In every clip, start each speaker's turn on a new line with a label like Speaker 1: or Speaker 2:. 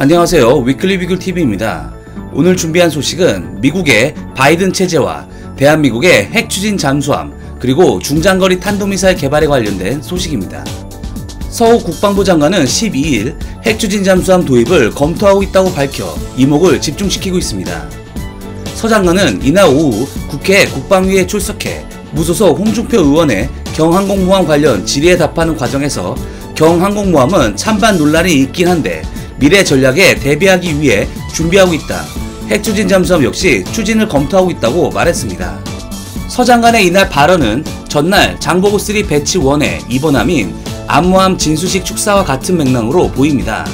Speaker 1: 안녕하세요. 위클리비글TV입니다. 오늘 준비한 소식은 미국의 바이든 체제와 대한민국의 핵 추진 잠수함 그리고 중장거리 탄도미사일 개발에 관련된 소식입니다. 서욱 국방부 장관은 12일 핵 추진 잠수함 도입을 검토하고 있다고 밝혀 이목을 집중시키고 있습니다. 서 장관은 이날 오후 국회 국방위에 출석해 무소속 홍준표 의원의 경항공모함 관련 질의에 답하는 과정에서 경항공모함은 찬반 논란이 있긴 한데 미래 전략에 대비하기 위해 준비하고 있다. 핵 추진 잠수함 역시 추진을 검토하고 있다고 말했습니다. 서 장관의 이날 발언은 전날 장보고3 배치 1의 입원함인 암모함 진수식 축사와 같은 맥락으로 보입니다.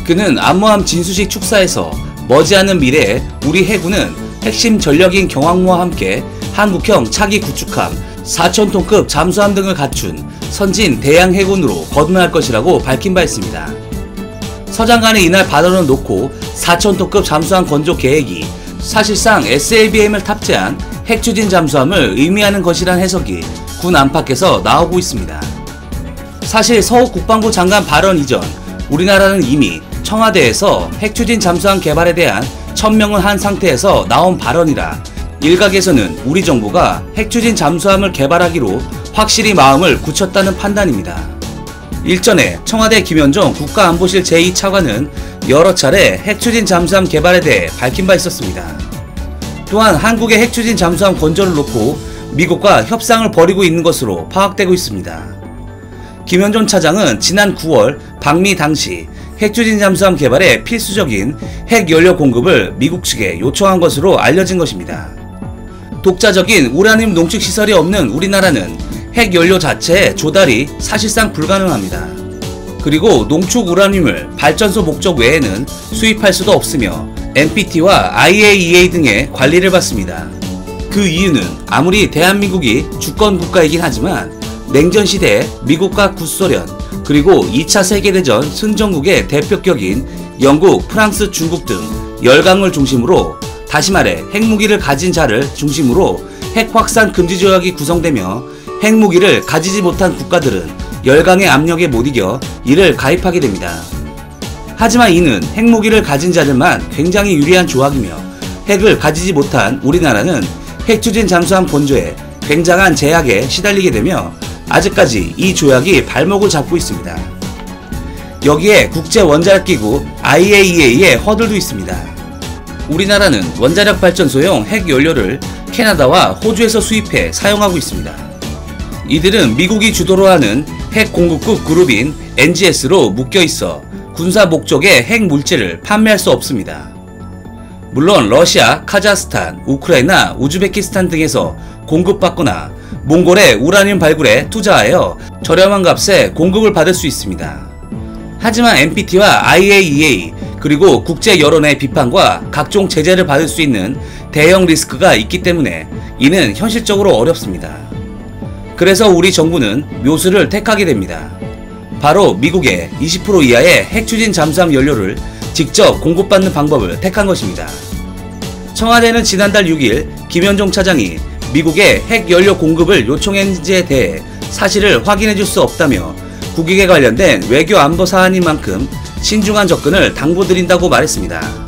Speaker 1: 그는 암모함 진수식 축사에서 머지않은 미래에 우리 해군은 핵심 전력인 경항모와 함께 한국형 차기 구축함, 4,000톤급 잠수함 등을 갖춘 선진 대양 해군으로 거듭날 것이라고 밝힌 바 있습니다. 서 장관의 이날 발언을 놓고 4,000톤급 잠수함 건조 계획이 사실상 SLBM을 탑재한 핵 추진 잠수함을 의미하는 것이란 해석이 군 안팎에서 나오고 있습니다. 사실 서욱 국방부 장관 발언 이전 우리나라는 이미 청와대에서 핵 추진 잠수함 개발에 대한 천명을 한 상태에서 나온 발언이라 일각에서는 우리 정부가 핵 추진 잠수함을 개발하기로 확실히 마음을 굳혔다는 판단입니다. 일전에 청와대 김현종 국가안보실 제2차관은 여러 차례 핵 추진 잠수함 개발에 대해 밝힌 바 있었습니다. 또한 한국의 핵 추진 잠수함 건조를 놓고 미국과 협상을 벌이고 있는 것으로 파악되고 있습니다. 김현종 차장은 지난 9월 방미 당시 핵 추진 잠수함 개발에 필수적인 핵 연료 공급을 미국 측에 요청한 것으로 알려진 것입니다. 독자적인 우라늄 농축 시설이 없는 우리나라는 핵 연료 자체의 조달이 사실상 불가능합니다. 그리고 농축 우라늄을 발전소 목적 외에는 수입할 수도 없으며 NPT와 IAEA 등의 관리를 받습니다. 그 이유는 아무리 대한민국이 주권 국가이긴 하지만 냉전 시대에 미국과 구소련 그리고 2차 세계대전 승전국의 대표격인 영국, 프랑스, 중국 등 열강을 중심으로 다시 말해 핵무기를 가진 자를 중심으로 핵 확산 금지 조약이 구성되며 핵무기를 가지지 못한 국가들은 열강의 압력에 못 이겨 이를 가입하게 됩니다. 하지만 이는 핵무기를 가진 자들만 굉장히 유리한 조약이며 핵을 가지지 못한 우리나라는 핵 추진 잠수함 건조에 굉장한 제약에 시달리게 되며 아직까지 이 조약이 발목을 잡고 있습니다. 여기에 국제원자력기구 IAEA의 허들도 있습니다. 우리나라는 원자력 발전소용 핵 연료를 캐나다와 호주에서 수입해 사용하고 있습니다. 이들은 미국이 주도로 하는 핵 공급국 그룹인 NGS로 묶여있어 군사 목적의 핵 물질을 판매할 수 없습니다. 물론 러시아, 카자흐스탄, 우크라이나, 우즈베키스탄 등에서 공급받거나 몽골의 우라늄 발굴에 투자하여 저렴한 값에 공급을 받을 수 있습니다. 하지만 NPT와 IAEA 그리고 국제 여론의 비판과 각종 제재를 받을 수 있는 대형 리스크가 있기 때문에 이는 현실적으로 어렵습니다. 그래서 우리 정부는 묘수를 택하게 됩니다. 바로 미국의 20% 이하의 핵 추진 잠수함 연료를 직접 공급받는 방법을 택한 것입니다. 청와대는 지난달 6일 김현종 차장이 미국의 핵 연료 공급을 요청했는지에 대해 사실을 확인해 줄 수 없다며 국익에 관련된 외교 안보 사안인 만큼 신중한 접근을 당부드린다고 말했습니다.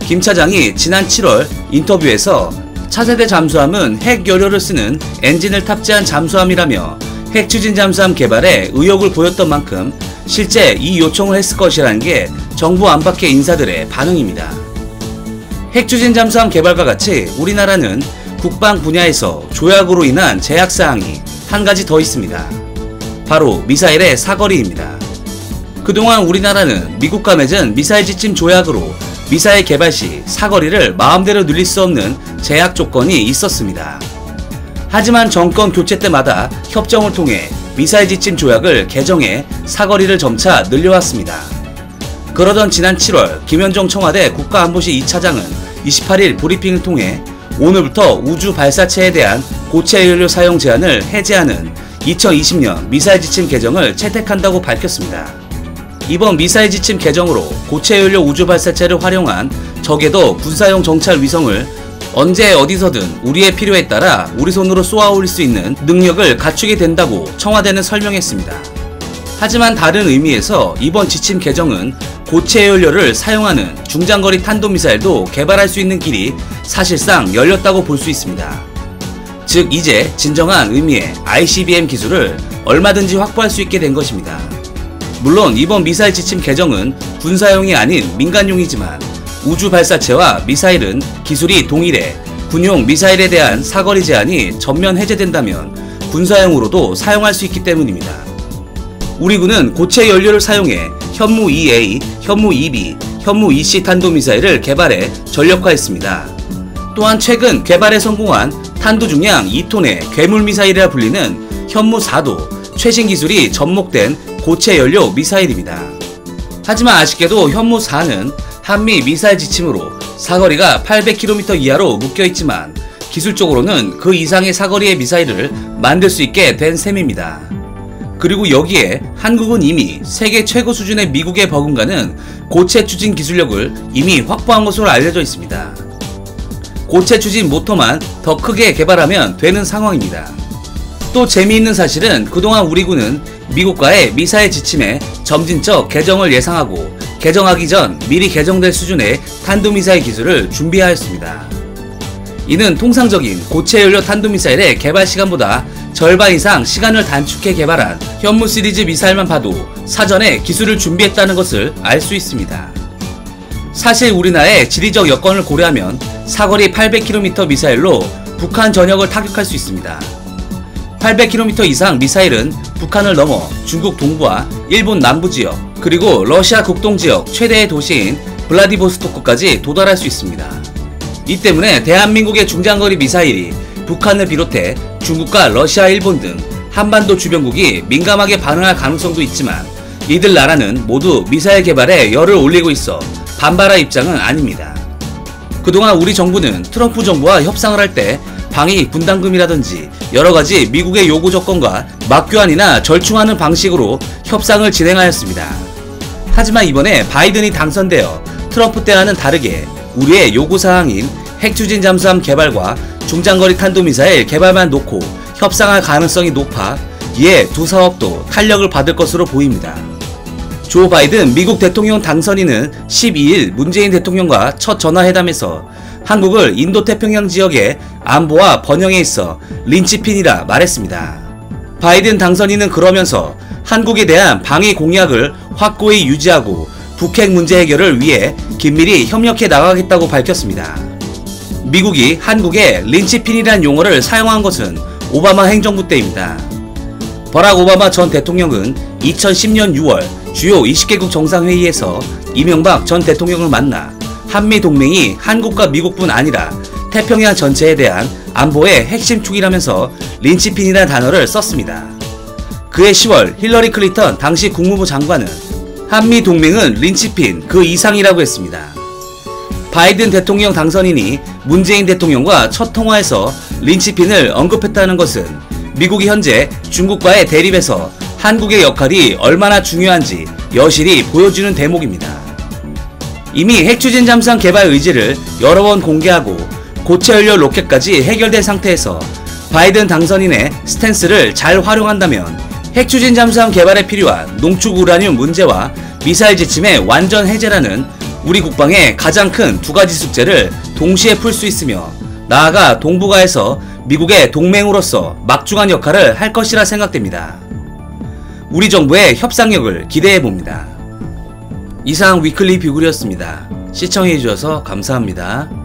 Speaker 1: 김 차장이 지난 7월 인터뷰에서 차세대 잠수함은 핵 연료를 쓰는 엔진을 탑재한 잠수함이라며 핵 추진 잠수함 개발에 의욕을 보였던 만큼 실제 이 요청을 했을 것이라는 게 정부 안팎의 인사들의 반응입니다. 핵 추진 잠수함 개발과 같이 우리나라는 국방 분야에서 조약으로 인한 제약사항이 한 가지 더 있습니다. 바로 미사일의 사거리입니다. 그동안 우리나라는 미국과 맺은 미사일 지침 조약으로 미사일 개발 시 사거리를 마음대로 늘릴 수 없는 제약 조건이 있었습니다. 하지만 정권 교체 때마다 협정을 통해 미사일 지침 조약을 개정해 사거리를 점차 늘려왔습니다. 그러던 지난 7월 김현종 청와대 국가안보실 2차장은 28일 브리핑을 통해 오늘부터 우주 발사체에 대한 고체 연료 사용 제한을 해제하는 2020년 미사일 지침 개정을 채택한다고 밝혔습니다. 이번 미사일 지침 개정으로 고체 연료 우주 발사체를 활용한 적에도 군사용 정찰 위성을 언제 어디서든 우리의 필요에 따라 우리 손으로 쏘아 올릴 수 있는 능력을 갖추게 된다고 청와대는 설명했습니다. 하지만 다른 의미에서 이번 지침 개정은 고체 연료를 사용하는 중장거리 탄도미사일도 개발할 수 있는 길이 사실상 열렸다고 볼 수 있습니다. 즉 이제 진정한 의미의 ICBM 기술을 얼마든지 확보할 수 있게 된 것입니다. 물론 이번 미사일 지침 개정은 군사용이 아닌 민간용이지만 우주 발사체와 미사일은 기술이 동일해 군용 미사일에 대한 사거리 제한이 전면 해제된다면 군사용으로도 사용할 수 있기 때문입니다. 우리 군은 고체 연료를 사용해 현무 2A, 현무 2B, 현무 2C 탄도미사일을 개발해 전력화했습니다. 또한 최근 개발에 성공한 탄두 중량 2톤의 괴물미사일이라 불리는 현무 4도 최신 기술이 접목된 고체 연료 미사일입니다. 하지만 아쉽게도 현무 4는 한미 미사일 지침으로 사거리가 800km 이하로 묶여있지만 기술적으로는 그 이상의 사거리의 미사일을 만들 수 있게 된 셈입니다. 그리고 여기에 한국은 이미 세계 최고 수준의 미국에 버금가는 고체 추진 기술력을 이미 확보한 것으로 알려져 있습니다. 고체 추진 모터만 더 크게 개발하면 되는 상황입니다. 또 재미있는 사실은 그동안 우리 군은 미국과의 미사일 지침의 점진적 개정을 예상하고 개정하기 전 미리 개정될 수준의 탄도미사일 기술을 준비하였습니다. 이는 통상적인 고체 연료 탄도미사일의 개발 시간보다 절반 이상 시간을 단축해 개발한 현무 시리즈 미사일만 봐도 사전에 기술을 준비했다는 것을 알 수 있습니다. 사실 우리나라의 지리적 여건을 고려하면 사거리 800km 미사일로 북한 전역을 타격할 수 있습니다. 800km 이상 미사일은 북한을 넘어 중국 동부와 일본 남부 지역 그리고 러시아 국동 지역 최대의 도시인 블라디보스토크까지 도달할 수 있습니다. 이 때문에 대한민국의 중장거리 미사일이 북한을 비롯해 중국과 러시아, 일본 등 한반도 주변국이 민감하게 반응할 가능성도 있지만 이들 나라는 모두 미사일 개발에 열을 올리고 있어 반발할 입장은 아닙니다. 그동안 우리 정부는 트럼프 정부와 협상을 할 때 방위 분담금이라든지 여러가지 미국의 요구 조건과 맞교환이나 절충하는 방식으로 협상을 진행하였습니다. 하지만 이번에 바이든이 당선되어 트럼프 때와는 다르게 우리의 요구사항인 핵추진 잠수함 개발과 중장거리 탄도미사일 개발만 놓고 협상할 가능성이 높아 이에 두 사업도 탄력을 받을 것으로 보입니다. 조 바이든 미국 대통령 당선인은 12일 문재인 대통령과 첫 전화회담에서 한국을 인도태평양 지역의 안보와 번영에 있어 린치핀이라 말했습니다. 바이든 당선인은 그러면서 한국에 대한 방위 공약을 확고히 유지하고 북핵 문제 해결을 위해 긴밀히 협력해 나가겠다고 밝혔습니다. 미국이 한국에 린치핀이란 용어를 사용한 것은 오바마 행정부 때입니다. 버락 오바마 전 대통령은 2010년 6월 주요 20개국 정상회의에서 이명박 전 대통령을 만나 한미동맹이 한국과 미국뿐 아니라 태평양 전체에 대한 안보의 핵심 축이라면서 린치핀이라는 단어를 썼습니다. 그해 10월 힐러리 클린턴 당시 국무부 장관은 한미동맹은 린치핀 그 이상이라고 했습니다. 바이든 대통령 당선인이 문재인 대통령과 첫 통화에서 린치핀을 언급했다는 것은 미국이 현재 중국과의 대립에서 한국의 역할이 얼마나 중요한지 여실히 보여주는 대목입니다. 이미 핵추진 잠수함 개발 의지를 여러 번 공개하고 고체연료 로켓까지 해결된 상태에서 바이든 당선인의 스탠스를 잘 활용한다면 핵추진 잠수함 개발에 필요한 농축 우라늄 문제와 미사일 지침의 완전 해제라는 우리 국방의 가장 큰 두 가지 숙제를 동시에 풀 수 있으며 나아가 동북아에서 미국의 동맹으로서 막중한 역할을 할 것이라 생각됩니다. 우리 정부의 협상력을 기대해봅니다. 이상 위클리 비굴이었습니다. 시청해주셔서 감사합니다.